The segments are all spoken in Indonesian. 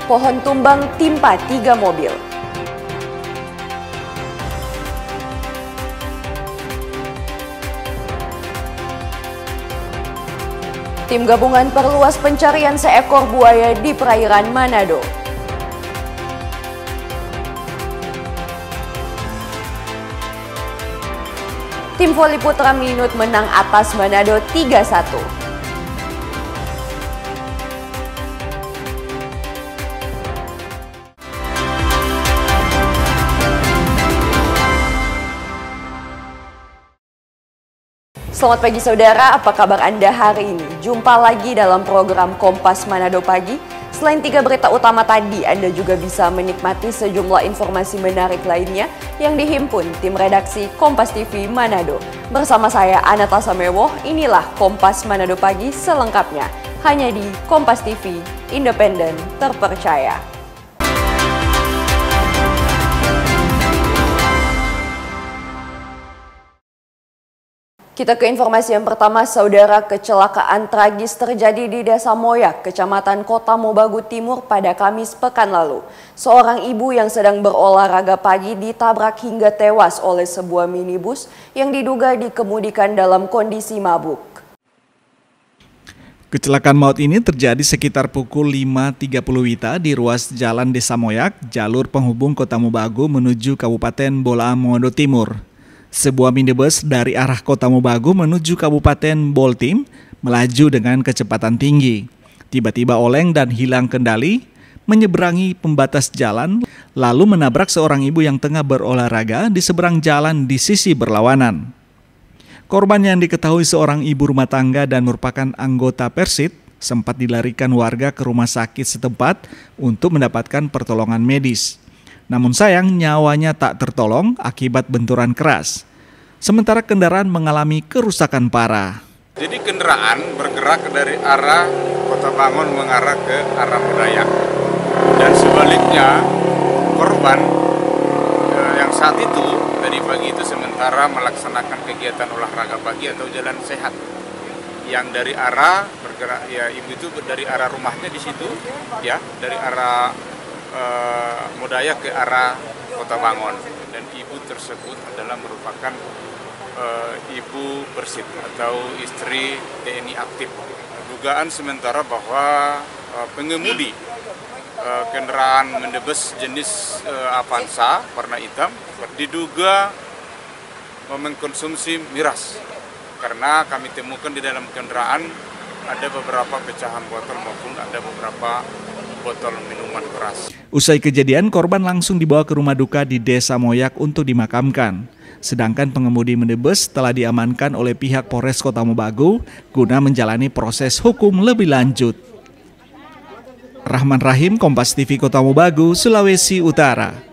Pohon tumbang timpa 3 mobil. Tim gabungan perluas pencarian seekor buaya di perairan Manado. Tim voli putra Minut menang atas Manado 3-1. Selamat pagi saudara, apa kabar Anda hari ini? Jumpa lagi dalam program Kompas Manado Pagi. Selain 3 berita utama tadi, Anda juga bisa menikmati sejumlah informasi menarik lainnya yang dihimpun tim redaksi Kompas TV Manado. Bersama saya Anata Samewo, inilah Kompas Manado Pagi selengkapnya. Hanya di Kompas TV, independen, terpercaya. Kita ke informasi yang pertama, saudara. Kecelakaan tragis terjadi di Desa Moyak, Kecamatan Kota Mobagu Timur pada Kamis pekan lalu. Seorang ibu yang sedang berolahraga pagi ditabrak hingga tewas oleh sebuah minibus yang diduga dikemudikan dalam kondisi mabuk. Kecelakaan maut ini terjadi sekitar pukul 5.30 WITA di ruas Jalan Desa Moyak, jalur penghubung Kota Mobagu menuju Kabupaten Bolaang Mongondo Timur. Sebuah minibus dari arah Kota Mobagu menuju Kabupaten Boltim melaju dengan kecepatan tinggi. Tiba-tiba oleng dan hilang kendali, menyeberangi pembatas jalan, lalu menabrak seorang ibu yang tengah berolahraga di seberang jalan di sisi berlawanan. Korban yang diketahui seorang ibu rumah tangga dan merupakan anggota Persit sempat dilarikan warga ke rumah sakit setempat untuk mendapatkan pertolongan medis. Namun sayang nyawanya tak tertolong akibat benturan keras. Sementara kendaraan mengalami kerusakan parah. Jadi kendaraan bergerak dari arah Kota Bangun mengarah ke arah Modayak. Dan sebaliknya korban yang saat itu tadi pagi itu sementara melaksanakan kegiatan olahraga pagi atau jalan sehat. Yang dari arah bergerak, ya ibu itu dari arah rumahnya di situ, ya dari arah Modayak ke arah Kota Bangun, dan ibu tersebut adalah merupakan ibu Persit atau istri TNI aktif. Dugaan sementara bahwa pengemudi kendaraan minibus jenis Avanza warna hitam diduga mengkonsumsi miras, karena kami temukan di dalam kendaraan ada beberapa pecahan botol maupun ada beberapa botol minuman keras. Usai kejadian, korban langsung dibawa ke rumah duka di Desa Moyak untuk dimakamkan. Sedangkan pengemudi minibus telah diamankan oleh pihak Polres Kota Mobagu guna menjalani proses hukum lebih lanjut. Rahman Rahim, Kompas TV Kota Mobagu, Sulawesi Utara.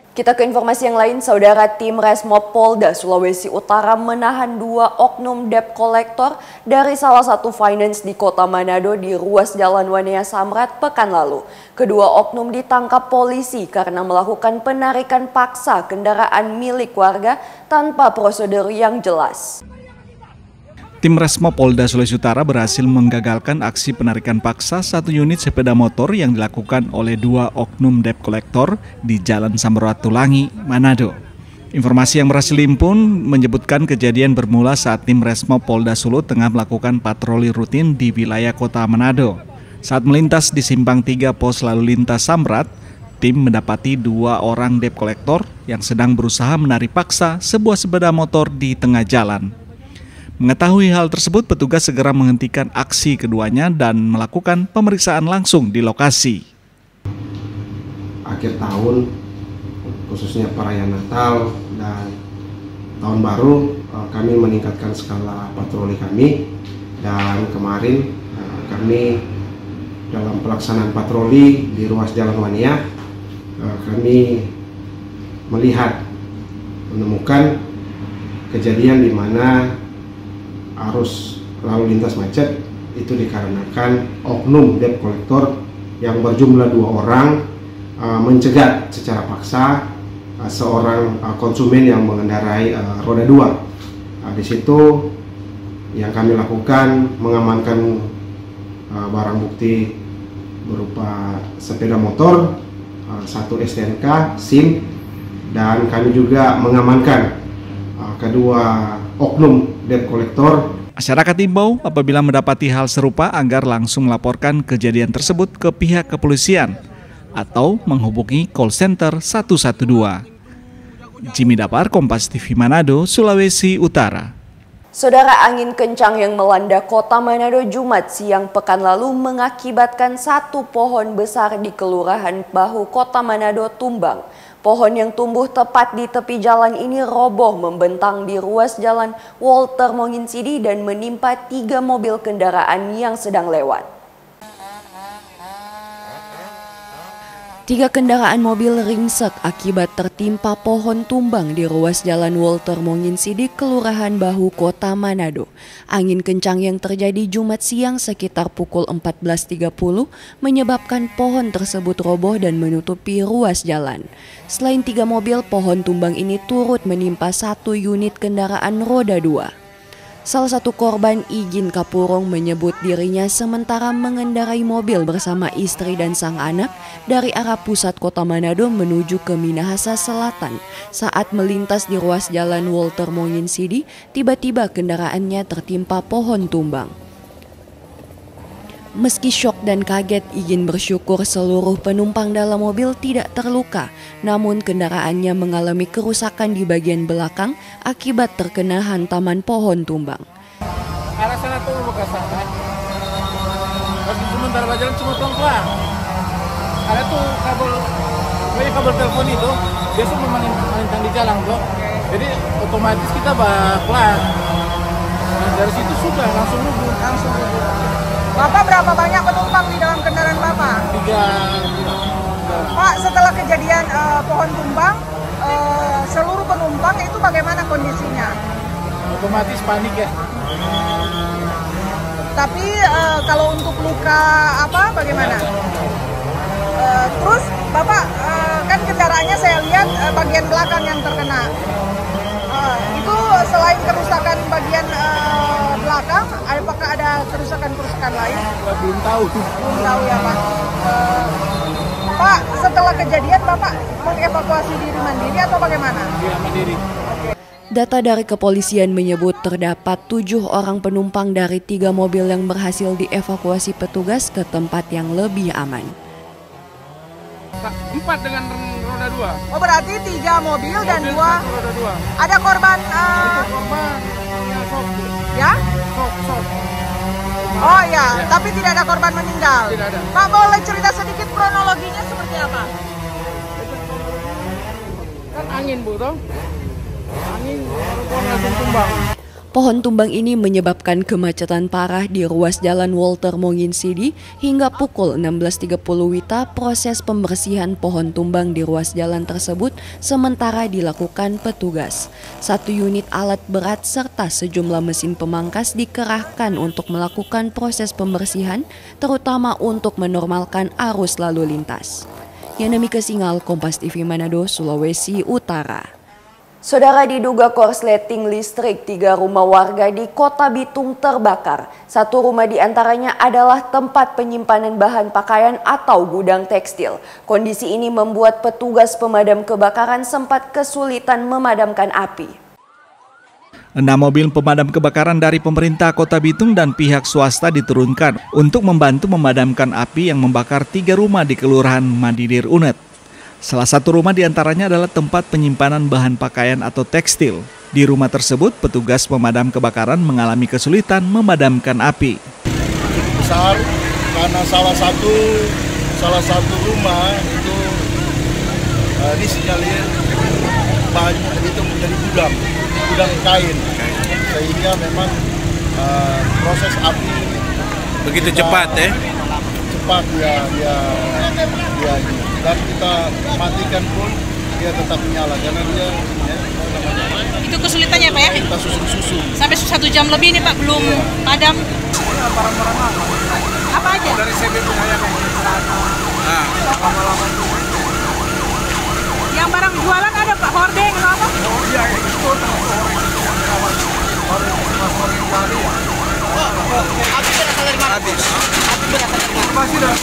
Kita ke informasi yang lain, saudara. Tim Resmob Polda Sulawesi Utara menahan 2 oknum debt collector dari salah satu finance di Kota Manado di ruas Jalan Wanea Samrat pekan lalu. Kedua oknum ditangkap polisi karena melakukan penarikan paksa kendaraan milik warga tanpa prosedur yang jelas. Tim Resmob Polda Sulawesi Utara berhasil menggagalkan aksi penarikan paksa 1 unit sepeda motor yang dilakukan oleh 2 oknum debt collector di Jalan Samratulangi, Manado. Informasi yang berhasil dihimpun menyebutkan kejadian bermula saat tim Resmob Polda Sulu tengah melakukan patroli rutin di wilayah Kota Manado. Saat melintas di Simpang 3 Pos Lalu Lintas Samrat, tim mendapati 2 orang debt collector yang sedang berusaha menarik paksa sebuah sepeda motor di tengah jalan. Mengetahui hal tersebut, petugas segera menghentikan aksi keduanya dan melakukan pemeriksaan langsung di lokasi. Akhir tahun, khususnya perayaan Natal dan Tahun Baru, kami meningkatkan skala patroli kami. Dan kemarin kami dalam pelaksanaan patroli di ruas Jalan Wanea, kami menemukan kejadian di mana arus lalu lintas macet itu dikarenakan oknum debt collector yang berjumlah 2 orang mencegat secara paksa seorang konsumen yang mengendarai roda 2. Di situ yang kami lakukan mengamankan barang bukti berupa sepeda motor, 1 STNK, SIM, dan kami juga mengamankan kedua oknum debt collector. Masyarakat diimbau apabila mendapati hal serupa agar langsung melaporkan kejadian tersebut ke pihak kepolisian atau menghubungi call center 112. Jimmy Dapar, Kompas TV Manado, Sulawesi Utara. Saudara, angin kencang yang melanda kota Manado Jumat siang pekan lalu mengakibatkan satu pohon besar di Kelurahan Bahu, Kota Manado tumbang. Pohon yang tumbuh tepat di tepi jalan ini roboh membentang di ruas jalan Walter Monginsidi dan menimpa 3 mobil kendaraan yang sedang lewat. 3 kendaraan mobil ringsek akibat tertimpa pohon tumbang di ruas jalan Walter Monginsidi, Kelurahan Bahu, Kota Manado. Angin kencang yang terjadi Jumat siang sekitar pukul 14.30 menyebabkan pohon tersebut roboh dan menutupi ruas jalan. Selain 3 mobil, pohon tumbang ini turut menimpa 1 unit kendaraan roda 2. Salah satu korban, Igin Kapurong, menyebut dirinya sementara mengendarai mobil bersama istri dan sang anak dari arah pusat kota Manado menuju ke Minahasa Selatan. Saat melintas di ruas jalan Walter Monginsidi, tiba-tiba kendaraannya tertimpa pohon tumbang. Meski syok dan kaget, Igin bersyukur seluruh penumpang dalam mobil tidak terluka, namun kendaraannya mengalami kerusakan di bagian belakang akibat terkena hantaman pohon tumbang. Arah sana tuh ke sana. Tapi sementara berjalan cuma pelan-pelan. Ada tuh kabel telepon itu, biasa melintang di jalan tuh. Jadi otomatis kita pelan. Nah, dari situ sudah langsung rubuh. Bapak berapa banyak penumpang di dalam kendaraan Bapak? 3. Pak, setelah kejadian pohon tumbang, seluruh penumpang itu bagaimana kondisinya? Otomatis panik ya. Tapi kalau untuk luka bagaimana? Terus Bapak kan kendaraannya saya lihat bagian belakang yang terkena. Itu selain kerusakan bagian belakang, apakah ada kerusakan lain? Belum tahu ya Pak. Pak, setelah kejadian Bapak mengevakuasi diri mandiri atau bagaimana? Iya, mandiri. Data dari kepolisian menyebut terdapat 7 orang penumpang dari 3 mobil yang berhasil dievakuasi petugas ke tempat yang lebih aman. 4 dengan roda 2. Oh, berarti 3 mobil dan 2. Roda 2. Ada korban Korban yang shock. Ya? Shock. Oh ya, tapi tidak ada korban meninggal. Tidak ada. Pak, boleh cerita sedikit kronologinya seperti apa? Kan angin, Bu, toh? Angin pohon langsung tumbang. Pohon tumbang ini menyebabkan kemacetan parah di ruas jalan Walter Monginsidi hingga pukul 16.30 WITA. Proses pembersihan pohon tumbang di ruas jalan tersebut sementara dilakukan petugas. 1 unit alat berat serta sejumlah mesin pemangkas dikerahkan untuk melakukan proses pembersihan, terutama untuk menormalkan arus lalu lintas. Yana Mika Singal, Kompas TV Manado, Sulawesi Utara. Saudara, diduga korsleting listrik 3 rumah warga di Kota Bitung terbakar. 1 rumah di antaranya adalah tempat penyimpanan bahan pakaian atau gudang tekstil. Kondisi ini membuat petugas pemadam kebakaran sempat kesulitan memadamkan api. 6 mobil pemadam kebakaran dari pemerintah Kota Bitung dan pihak swasta diturunkan untuk membantu memadamkan api yang membakar 3 rumah di Kelurahan Mandidir Unet. Salah satu rumah diantaranya adalah tempat penyimpanan bahan pakaian atau tekstil. Di rumah tersebut, petugas pemadam kebakaran mengalami kesulitan memadamkan api. Besar karena salah satu rumah itu disinyalir banyak itu menjadi gudang kain, sehingga memang proses api Begitu cepat ya? Cepat ya, dan kita matikan pun dia tetap menyala karena dia Itu kesulitannya Pak ya? kita susun. Sampai 1 jam lebih nih Pak belum padam. Apa aja? Dari CB punya nah. Yang barang jualan ada Pak, hordeng atau apa? Oh iya, itu hordeng. Api berasal dari mana? Masih dah.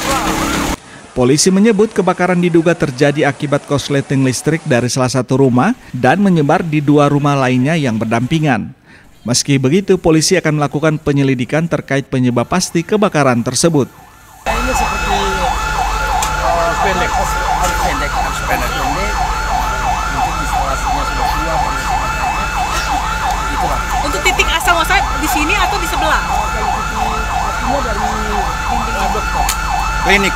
Polisi menyebut kebakaran diduga terjadi akibat korsleting listrik dari salah satu rumah dan menyebar di 2 rumah lainnya yang berdampingan. Meski begitu, polisi akan melakukan penyelidikan terkait penyebab pasti kebakaran tersebut. Ini seperti pendek, harus pendek. Mungkin instalasinya sudah siap. Itulah. Untuk titik asal muasal di sini atau di sebelah? Apinya dari dinding dokter. Klinik.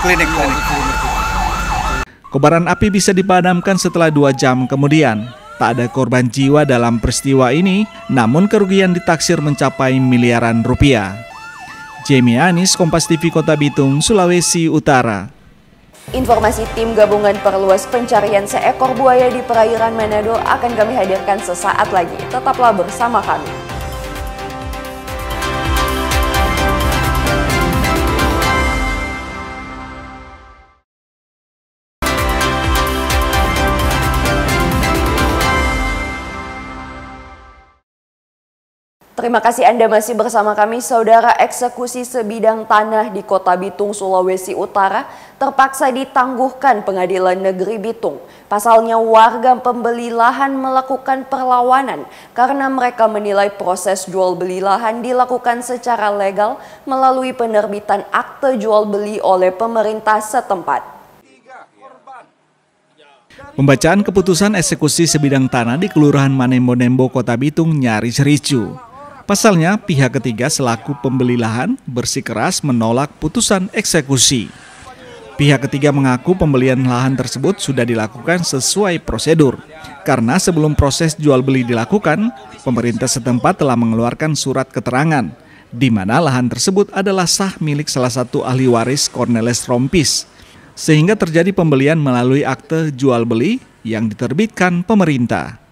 Kobaran api bisa dipadamkan setelah 2 jam kemudian. Tak ada korban jiwa dalam peristiwa ini, namun kerugian ditaksir mencapai miliaran rupiah. Jamie Anis, Kompas TV Kota Bitung, Sulawesi Utara. Informasi tim gabungan perluas pencarian seekor buaya di perairan Manado akan kami hadirkan sesaat lagi. Tetaplah bersama kami. Terima kasih Anda masih bersama kami. Saudara, eksekusi sebidang tanah di Kota Bitung, Sulawesi Utara terpaksa ditangguhkan Pengadilan Negeri Bitung. Pasalnya warga pembeli lahan melakukan perlawanan karena mereka menilai proses jual beli lahan dilakukan secara legal melalui penerbitan akte jual beli oleh pemerintah setempat. Pembacaan keputusan eksekusi sebidang tanah di Kelurahan Manembo-Nembo, Kota Bitung nyaris ricuh. Pasalnya, pihak ketiga selaku pembeli lahan bersikeras menolak putusan eksekusi. Pihak ketiga mengaku pembelian lahan tersebut sudah dilakukan sesuai prosedur. Karena sebelum proses jual beli dilakukan, pemerintah setempat telah mengeluarkan surat keterangan, di mana lahan tersebut adalah sah milik salah satu ahli waris Cornelis Rompis. Sehingga terjadi pembelian melalui akte jual beli yang diterbitkan pemerintah.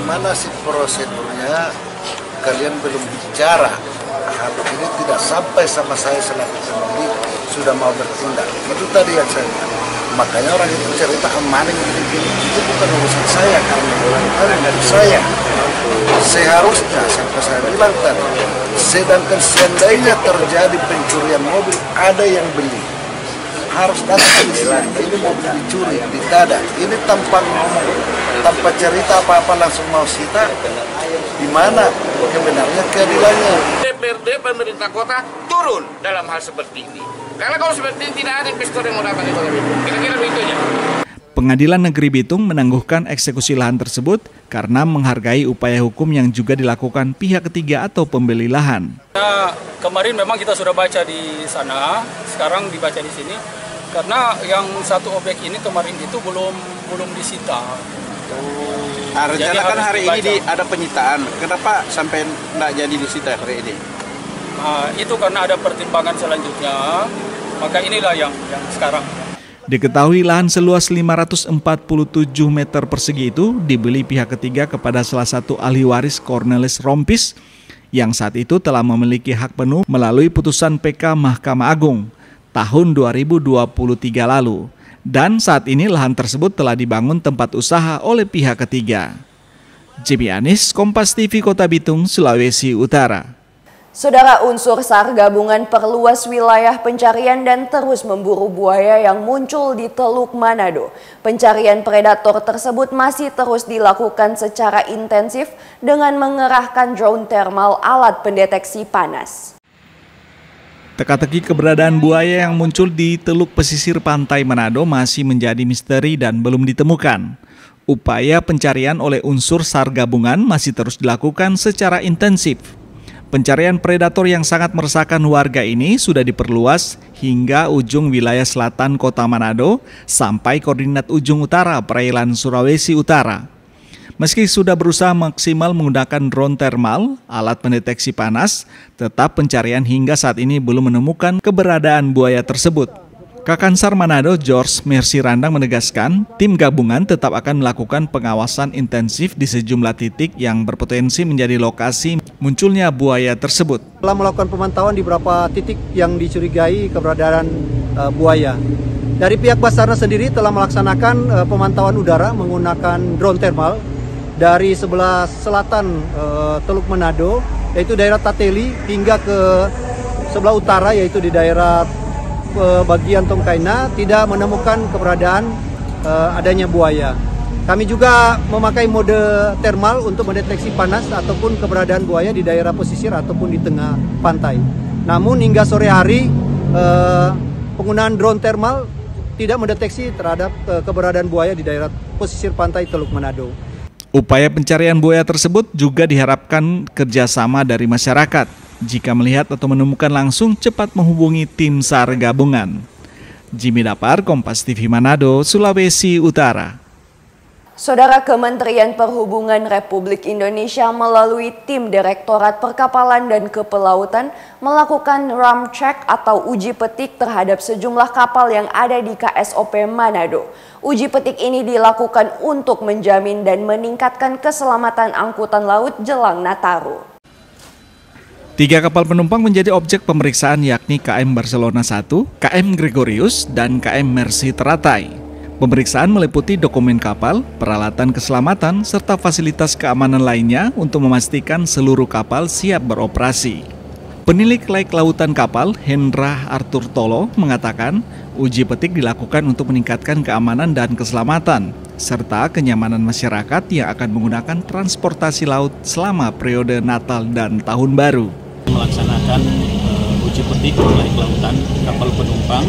Mana sih prosedurnya? Kalian belum bicara. Hal ini tidak sampai sama saya selaku pembeli sudah mau bertindak. Itu tadi yang saya bilang. Makanya orang itu cerita amanin itu bukan urusan saya karena bukan dari saya. Seharusnya sampai saya bilang tadi, sedangkan seandainya terjadi pencurian mobil, ada yang beli. Harus datang di sini. Ini mobil dicuri, ditadak. Ini tanpa ngomong, tanpa cerita apa-apa langsung mau sita. Di mana kebenarnya keadilannya? DPRD pemerintah kota turun dalam hal seperti ini. Karena kalau seperti ini tidak ada investor yang mau datang di Kota Bitung. Kira-kira begitu aja. Pengadilan Negeri Bitung menangguhkan eksekusi lahan tersebut karena menghargai upaya hukum yang juga dilakukan pihak ketiga atau pembeli lahan. Nah, kemarin memang kita sudah baca di sana, sekarang dibaca di sini. Karena yang satu objek ini kemarin itu belum disita. Rencana kan hari ini ada penyitaan, kenapa sampai tidak jadi disita hari ini? Nah, itu karena ada pertimbangan selanjutnya, maka inilah yang sekarang. Diketahui lahan seluas 547 meter persegi itu dibeli pihak ketiga kepada salah satu ahli waris Cornelis Rompis yang saat itu telah memiliki hak penuh melalui putusan PK Mahkamah Agung tahun 2023 lalu. Dan saat ini lahan tersebut telah dibangun tempat usaha oleh pihak ketiga. Jamie Anis, Kompas TV Kota Bitung, Sulawesi Utara. Saudara, unsur SAR gabungan perluas wilayah pencarian dan terus memburu buaya yang muncul di Teluk Manado. Pencarian predator tersebut masih terus dilakukan secara intensif dengan mengerahkan drone thermal alat pendeteksi panas. Teka-teki keberadaan buaya yang muncul di teluk pesisir pantai Manado masih menjadi misteri dan belum ditemukan. Upaya pencarian oleh unsur SAR gabungan masih terus dilakukan secara intensif. Pencarian predator yang sangat meresahkan warga ini sudah diperluas hingga ujung wilayah selatan Kota Manado sampai koordinat ujung utara perairan Sulawesi Utara. Meski sudah berusaha maksimal menggunakan drone thermal, alat pendeteksi panas, tetap pencarian hingga saat ini belum menemukan keberadaan buaya tersebut. Kakansar Manado George Mercy Randang menegaskan, tim gabungan tetap akan melakukan pengawasan intensif di sejumlah titik yang berpotensi menjadi lokasi munculnya buaya tersebut. Telah melakukan pemantauan di beberapa titik yang dicurigai keberadaan buaya. Dari pihak Basarnas sendiri telah melaksanakan pemantauan udara menggunakan drone thermal dari sebelah selatan Teluk Manado, yaitu daerah Tateli, hingga ke sebelah utara, yaitu di daerah bagian Tongkaina tidak menemukan keberadaan adanya buaya. Kami juga memakai mode thermal untuk mendeteksi panas ataupun keberadaan buaya di daerah pesisir ataupun di tengah pantai. Namun hingga sore hari penggunaan drone thermal tidak mendeteksi terhadap keberadaan buaya di daerah pesisir pantai Teluk Manado. Upaya pencarian buaya tersebut juga diharapkan kerjasama dari masyarakat. Jika melihat atau menemukan langsung, cepat menghubungi tim SAR gabungan. Jimmy Dapar, Kompas TV Manado, Sulawesi Utara. Saudara, Kementerian Perhubungan Republik Indonesia melalui tim Direktorat Perkapalan dan Kepelautan melakukan ram check atau uji petik terhadap sejumlah kapal yang ada di KSOP Manado. Uji petik ini dilakukan untuk menjamin dan meningkatkan keselamatan angkutan laut jelang Nataru. 3 kapal penumpang menjadi objek pemeriksaan, yakni KM Barcelona 1, KM Gregorius, dan KM Mercy Teratai. Pemeriksaan meliputi dokumen kapal, peralatan keselamatan, serta fasilitas keamanan lainnya untuk memastikan seluruh kapal siap beroperasi. Penilik laik lautan kapal, Hendra Arthur Tolo, mengatakan uji petik dilakukan untuk meningkatkan keamanan dan keselamatan, serta kenyamanan masyarakat yang akan menggunakan transportasi laut selama periode Natal dan Tahun Baru. Melaksanakan uji petik laik lautan kapal penumpang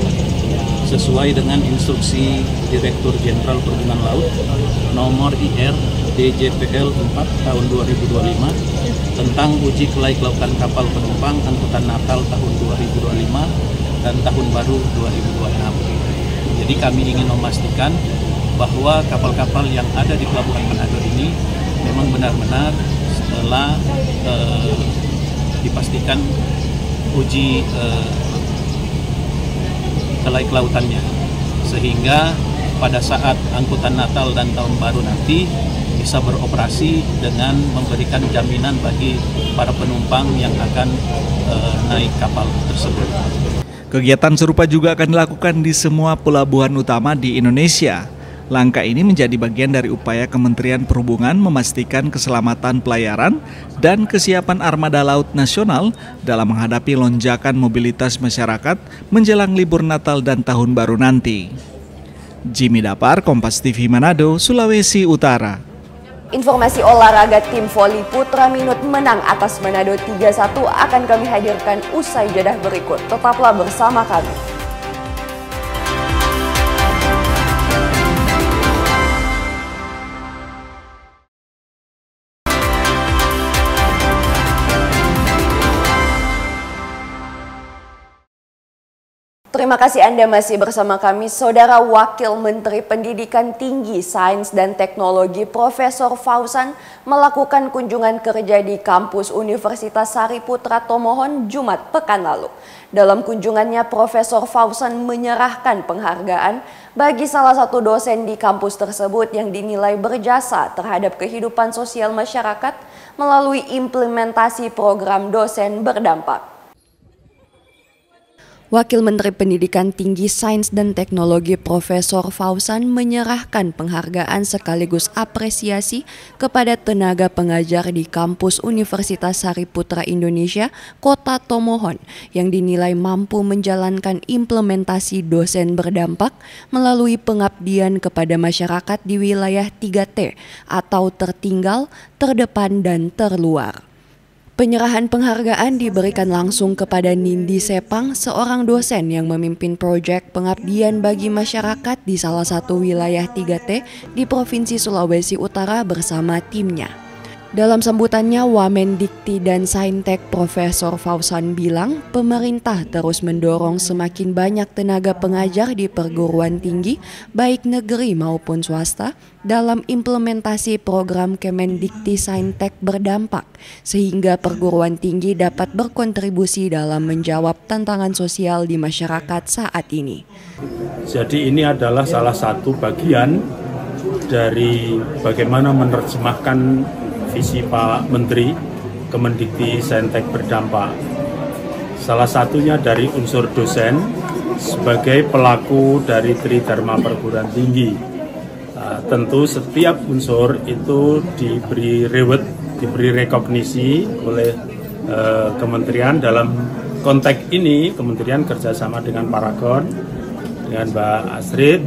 sesuai dengan instruksi Direktur Jenderal Perhubungan Laut nomor IR DJPL 4 tahun 2025 tentang uji kelaik lautan kapal penumpang angkutan Natal tahun 2025 dan Tahun Baru 2026. Jadi kami ingin memastikan bahwa kapal-kapal yang ada di Pelabuhan Manado ini memang benar-benar setelah dipastikan uji kelaik lautannya, sehingga pada saat angkutan Natal dan Tahun Baru nanti bisa beroperasi dengan memberikan jaminan bagi para penumpang yang akan naik kapal tersebut. Kegiatan serupa juga akan dilakukan di semua pelabuhan utama di Indonesia. Langkah ini menjadi bagian dari upaya Kementerian Perhubungan memastikan keselamatan pelayaran dan kesiapan armada laut nasional dalam menghadapi lonjakan mobilitas masyarakat menjelang libur Natal dan Tahun Baru nanti. Jimmy Dapar, Kompas TV Manado, Sulawesi Utara. Informasi olahraga tim voli putra Minut menang atas Manado 3-1 akan kami hadirkan usai jeda berikut. Tetaplah bersama kami. Terima kasih Anda masih bersama kami. Saudara, Wakil Menteri Pendidikan Tinggi, Sains dan Teknologi Profesor Fauzan melakukan kunjungan kerja di kampus Universitas Sariputra Tomohon Jumat pekan lalu. Dalam kunjungannya, Profesor Fauzan menyerahkan penghargaan bagi salah satu dosen di kampus tersebut yang dinilai berjasa terhadap kehidupan sosial masyarakat melalui implementasi program dosen berdampak. Wakil Menteri Pendidikan Tinggi, Sains dan Teknologi Profesor Fauzan menyerahkan penghargaan sekaligus apresiasi kepada tenaga pengajar di kampus Universitas Sariputra Indonesia, Kota Tomohon, yang dinilai mampu menjalankan implementasi dosen berdampak melalui pengabdian kepada masyarakat di wilayah 3T atau tertinggal, terdepan, dan terluar. Penyerahan penghargaan diberikan langsung kepada Nindi Sepang, seorang dosen yang memimpin proyek pengabdian bagi masyarakat di salah satu wilayah 3T di Provinsi Sulawesi Utara bersama timnya. Dalam sambutannya, Wamendikti dan Saintek Profesor Fauzan bilang pemerintah terus mendorong semakin banyak tenaga pengajar di perguruan tinggi, baik negeri maupun swasta, dalam implementasi program Kemendikti Saintek berdampak, sehingga perguruan tinggi dapat berkontribusi dalam menjawab tantangan sosial di masyarakat saat ini. Jadi ini adalah salah satu bagian dari bagaimana menerjemahkan visi Pak Menteri Kemendikti Saintek berdampak. Salah satunya dari unsur dosen sebagai pelaku dari Tridharma Perguruan Tinggi. Tentu setiap unsur itu diberi reward, diberi rekognisi oleh kementerian dalam konteks ini kementerian kerjasama dengan Paragon, dengan Mbak Astrid,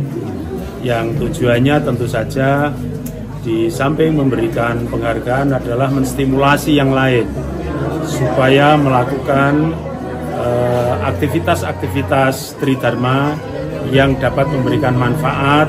yang tujuannya tentu saja di samping memberikan penghargaan adalah menstimulasi yang lain supaya melakukan aktivitas-aktivitas Tridharma yang dapat memberikan manfaat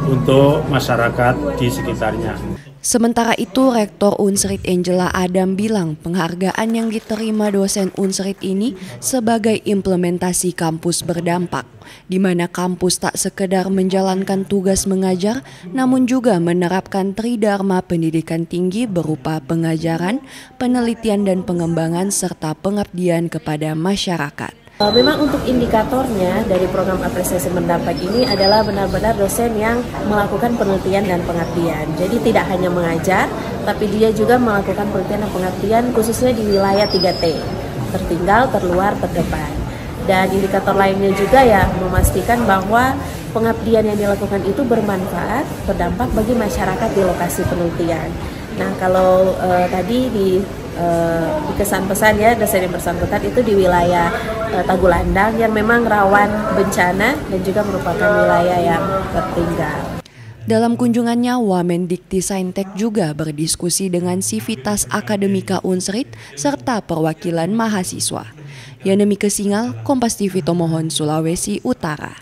untuk masyarakat di sekitarnya. Sementara itu, Rektor Unsrit Angela Adam bilang penghargaan yang diterima dosen Unsrit ini sebagai implementasi kampus berdampak, di mana kampus tak sekedar menjalankan tugas mengajar, namun juga menerapkan Tridharma pendidikan tinggi berupa pengajaran, penelitian dan pengembangan serta pengabdian kepada masyarakat. Memang untuk indikatornya dari program apresiasi berdampak ini adalah benar-benar dosen yang melakukan penelitian dan pengabdian. Jadi tidak hanya mengajar, tapi dia juga melakukan penelitian dan pengabdian khususnya di wilayah 3T, tertinggal, terluar, terdepan. Dan indikator lainnya juga ya memastikan bahwa pengabdian yang dilakukan itu bermanfaat, berdampak bagi masyarakat di lokasi penelitian. Nah kalau tadi di kesan pesan ya dosen yang bersangkutan itu di wilayah Tagulandang yang memang rawan bencana dan juga merupakan wilayah yang tertinggal. Dalam kunjungannya, Wamendikti-Saintek juga berdiskusi dengan Sivitas Akademika Unsrit serta perwakilan mahasiswa. Yanemi Kesingal, Kompas TV Tomohon, Sulawesi Utara.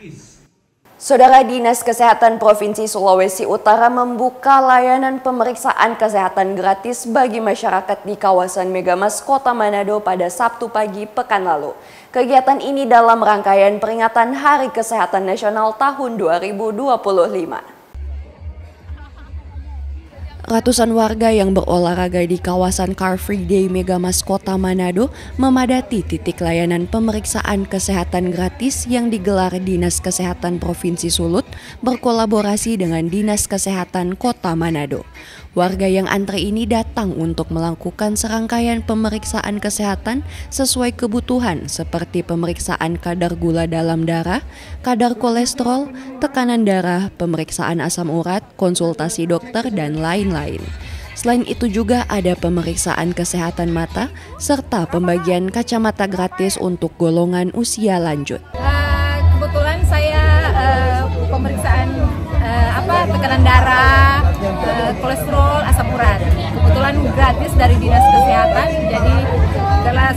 Saudara, Dinas Kesehatan Provinsi Sulawesi Utara membuka layanan pemeriksaan kesehatan gratis bagi masyarakat di kawasan Megamas, Kota Manado pada Sabtu pagi pekan lalu. Kegiatan ini dalam rangkaian peringatan Hari Kesehatan Nasional tahun 2025. Ratusan warga yang berolahraga di kawasan Car Free Day Megamas Kota Manado memadati titik layanan pemeriksaan kesehatan gratis yang digelar Dinas Kesehatan Provinsi Sulut berkolaborasi dengan Dinas Kesehatan Kota Manado. Warga yang antre ini datang untuk melakukan serangkaian pemeriksaan kesehatan sesuai kebutuhan seperti pemeriksaan kadar gula dalam darah, kadar kolesterol, tekanan darah, pemeriksaan asam urat, konsultasi dokter, dan lain-lain. Selain itu juga ada pemeriksaan kesehatan mata serta pembagian kacamata gratis untuk golongan usia lanjut. Kebetulan saya pemeriksaan tekanan darah, kolesterol, asam urat. Kebetulan gratis dari Dinas Kesehatan. Jadi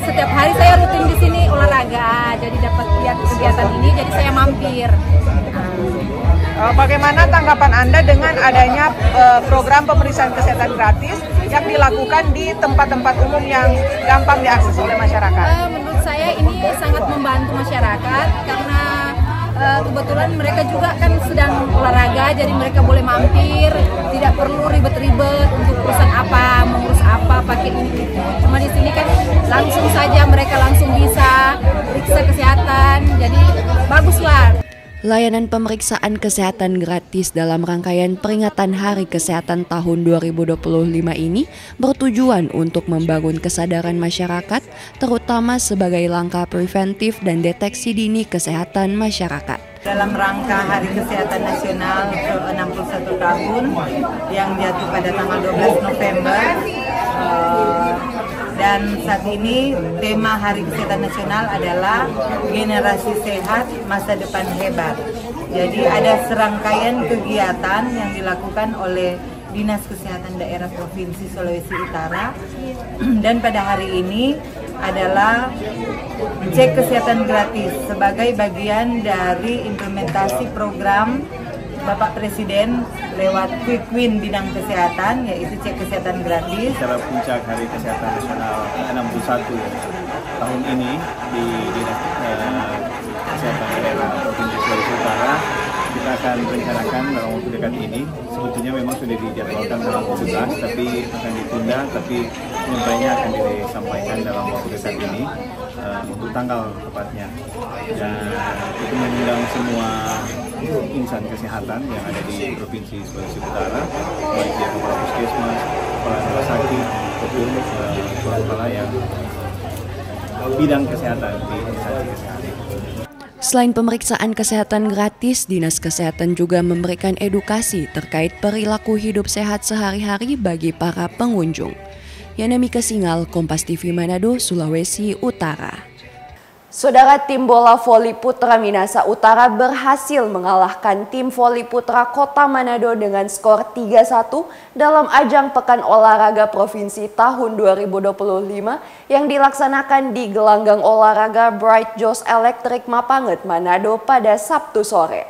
setiap hari saya rutin di sini olahraga. Jadi dapat lihat kegiatan ini, jadi saya mampir. Bagaimana tanggapan Anda dengan adanya program pemeriksaan kesehatan gratis yang dilakukan di tempat-tempat umum yang gampang diakses oleh masyarakat? Menurut saya ini sangat membantu masyarakat karena kebetulan mereka juga kan sedang olahraga, jadi mereka boleh mampir, tidak perlu ribet-ribet untuk urusan apa, mengurus apa, pakai ini. Cuma di sini kan langsung saja mereka langsung bisa periksa kesehatan, jadi baguslah. Layanan pemeriksaan kesehatan gratis dalam rangkaian peringatan Hari Kesehatan tahun 2025 ini bertujuan untuk membangun kesadaran masyarakat, terutama sebagai langkah preventif dan deteksi dini kesehatan masyarakat. Dalam rangka Hari Kesehatan Nasional ke-61 tahun yang jatuh pada tanggal 12 November, dan saat ini tema Hari Kesehatan Nasional adalah Generasi Sehat, Masa Depan Hebat. Jadi ada serangkaian kegiatan yang dilakukan oleh Dinas Kesehatan Daerah Provinsi Sulawesi Utara, dan pada hari ini adalah cek kesehatan gratis sebagai bagian dari implementasi program Bapak Presiden lewat Quick Win bidang kesehatan, yaitu cek kesehatan gratis. Secara puncak Hari Kesehatan Nasional 61 tahun ini di Dinas Kesehatan Daerah Provinsi Sulawesi Utara, kita akan rencanakan dalam waktu dekat ini. Sebetulnya memang sudah dijadwalkan dalam 17, tapi akan ditunda, tapi penyampaiannya akan disampaikan dalam waktu dekat ini untuk tanggal tepatnya. Dan itu mengundang semua insan kesehatan yang ada di Provinsi Sulawesi Utara, baik dia kepala puskesmas, kepala rumah sakit, ataupun kepala yang bidang kesehatan di instansi kesehatan. Selain pemeriksaan kesehatan gratis, Dinas Kesehatan juga memberikan edukasi terkait perilaku hidup sehat sehari-hari bagi para pengunjung. Yanemi Kesingal, Kompas TV Manado, Sulawesi Utara. Saudara, tim bola voli putra Minahasa Utara berhasil mengalahkan tim voli putra Kota Manado dengan skor 3-1 dalam ajang Pekan Olahraga Provinsi tahun 2025 yang dilaksanakan di gelanggang olahraga Bright Joss Electric Mapanget, Manado pada Sabtu sore.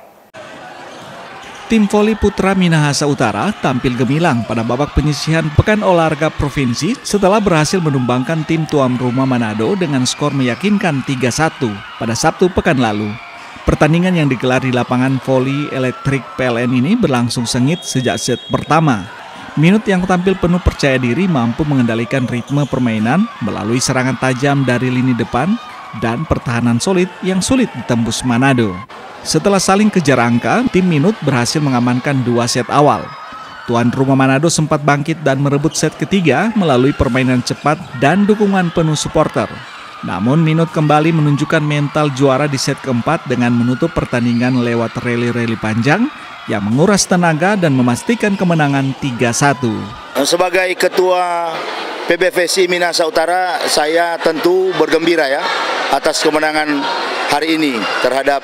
Tim voli putra Minahasa Utara tampil gemilang pada babak penyisihan Pekan Olahraga Provinsi setelah berhasil menumbangkan tim tuan rumah Manado dengan skor meyakinkan 3-1 pada Sabtu pekan lalu. Pertandingan yang digelar di lapangan voli elektrik PLN ini berlangsung sengit sejak set pertama. Minut yang tampil penuh percaya diri mampu mengendalikan ritme permainan melalui serangan tajam dari lini depan dan pertahanan solid yang sulit ditembus Manado. Setelah saling kejar angka, tim Minut berhasil mengamankan 2 set awal. Tuan rumah Manado sempat bangkit dan merebut set ketiga melalui permainan cepat dan dukungan penuh supporter. Namun Minut kembali menunjukkan mental juara di set keempat dengan menutup pertandingan lewat rally-rally panjang yang menguras tenaga dan memastikan kemenangan 3-1. Sebagai ketua PBVSI Minahasa Utara, saya tentu bergembira ya atas kemenangan hari ini terhadap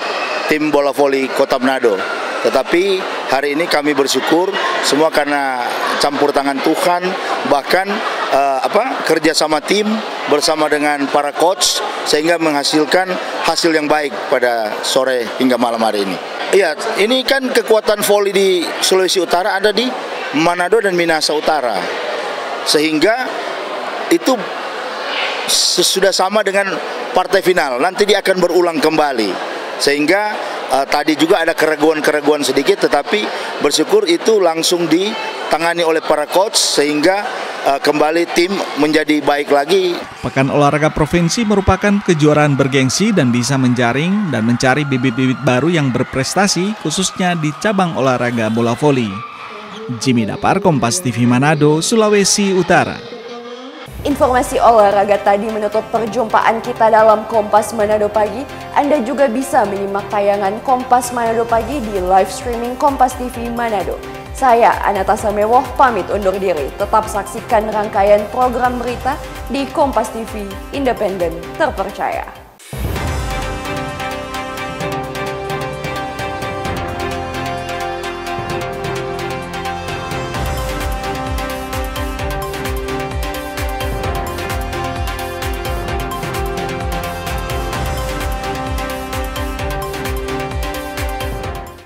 tim bola voli Kota Manado. Tetapi hari ini kami bersyukur semua karena campur tangan Tuhan, bahkan kerjasama tim bersama dengan para coach sehingga menghasilkan hasil yang baik pada sore hingga malam hari ini. Iya, ini kan kekuatan voli di Sulawesi Utara ada di Manado dan Minahasa Utara, sehingga itu sudah sama dengan partai final. Nanti dia akan berulang kembali. Sehingga tadi juga ada keraguan-keraguan sedikit, tetapi bersyukur itu langsung ditangani oleh para coach sehingga kembali tim menjadi baik lagi. Pekan Olahraga Provinsi merupakan kejuaraan bergengsi dan bisa menjaring dan mencari bibit-bibit baru yang berprestasi khususnya di cabang olahraga bola voli. Jimmy Dapar, Kompas TV Manado, Sulawesi Utara. Informasi olahraga tadi menutup perjumpaan kita dalam Kompas Manado Pagi. Anda juga bisa menyimak tayangan Kompas Manado Pagi di live streaming Kompas TV Manado. Saya, Anata Samewoh, pamit undur diri. Tetap saksikan rangkaian program berita di Kompas TV, independen, terpercaya.